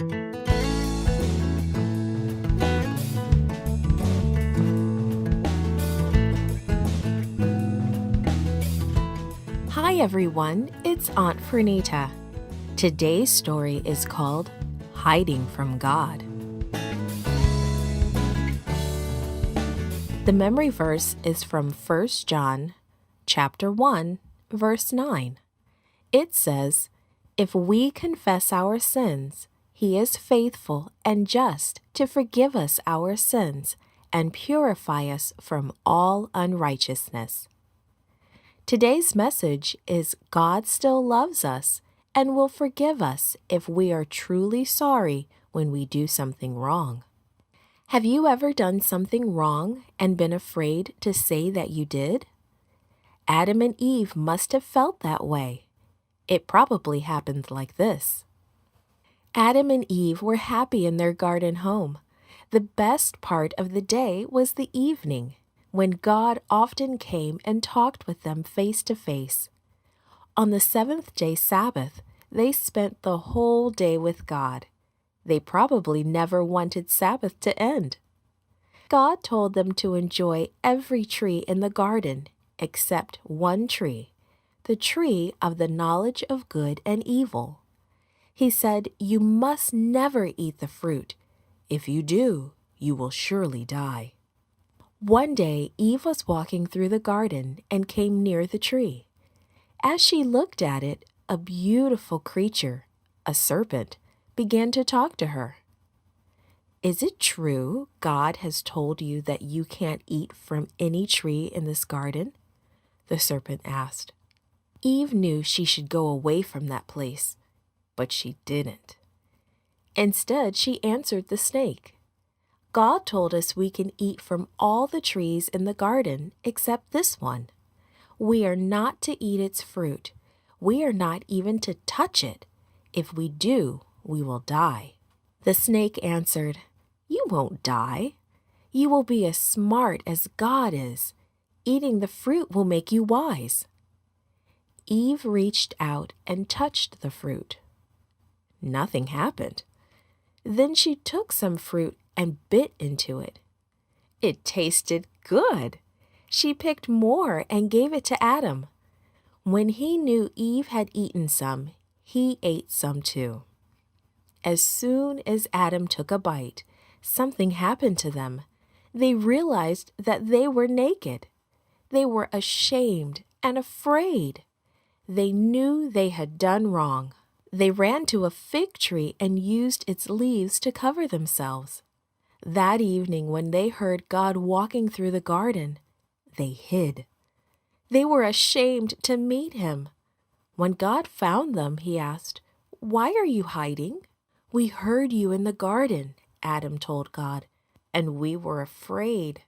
Hi everyone, it's Aunt Fernita. Today's story is called Hiding from God. The memory verse is from 1 John chapter 1, verse 9. It says, "If we confess our sins, He is faithful and just to forgive us our sins and purify us from all unrighteousness." Today's message is God still loves us and will forgive us if we are truly sorry when we do something wrong. Have you ever done something wrong and been afraid to say that you did? Adam and Eve must have felt that way. It probably happened like this. Adam and Eve were happy in their garden home. The best part of the day was the evening, when God often came and talked with them face to face. On the seventh-day Sabbath, they spent the whole day with God. They probably never wanted Sabbath to end. God told them to enjoy every tree in the garden except one tree, the tree of the knowledge of good and evil. He said, "You must never eat the fruit. If you do, you will surely die." One day, Eve was walking through the garden and came near the tree. As she looked at it, a beautiful creature, a serpent, began to talk to her. "Is it true God has told you that you can't eat from any tree in this garden?" the serpent asked. Eve knew she should go away from that place, but she didn't. Instead, she answered the snake. "God told us we can eat from all the trees in the garden except this one. We are not to eat its fruit. We are not even to touch it. If we do, we will die." The snake answered, "You won't die. You will be as smart as God is. Eating the fruit will make you wise." Eve reached out and touched the fruit. Nothing happened. Then she took some fruit and bit into it. It tasted good. She picked more and gave it to Adam. When he knew Eve had eaten some, he ate some too. As soon as Adam took a bite, something happened to them. They realized that they were naked. They were ashamed and afraid. They knew they had done wrong. They ran to a fig tree and used its leaves to cover themselves. That evening, when they heard God walking through the garden, they hid. They were ashamed to meet him. When God found them, he asked, "Why are you hiding?" "We heard you in the garden," Adam told God, "and we were afraid."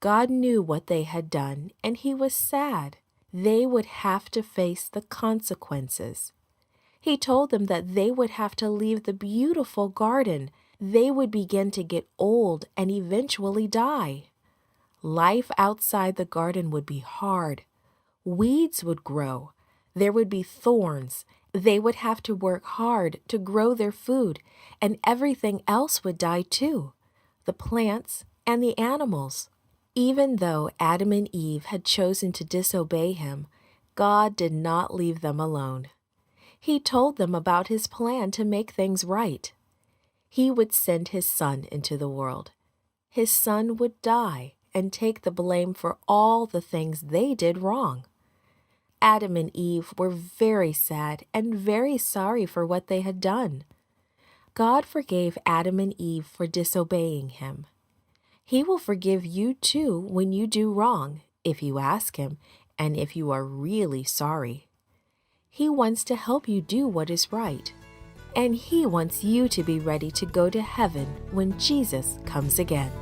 God knew what they had done, and he was sad. They would have to face the consequences. He told them that they would have to leave the beautiful garden. They would begin to get old and eventually die. Life outside the garden would be hard. Weeds would grow. There would be thorns. They would have to work hard to grow their food, and everything else would die too, the plants and the animals. Even though Adam and Eve had chosen to disobey him, God did not leave them alone. He told them about his plan to make things right. He would send his son into the world. His son would die and take the blame for all the things they did wrong. Adam and Eve were very sad and very sorry for what they had done. God forgave Adam and Eve for disobeying him. He will forgive you too when you do wrong, if you ask him, and if you are really sorry. He wants to help you do what is right. And he wants you to be ready to go to heaven when Jesus comes again.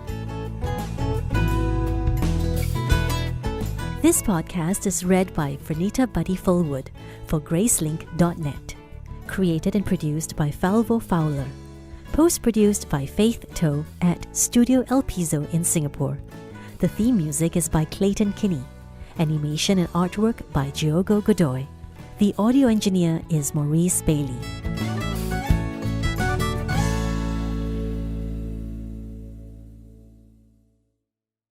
This podcast is read by Fernita Buddy Fullwood for Gracelink.net. Created and produced by Falvo Fowler. Post-produced by Faith Toe at Studio El Piso in Singapore. The theme music is by Clayton Kinney. Animation and artwork by Diogo Godoy. The audio engineer is Maurice Bailey.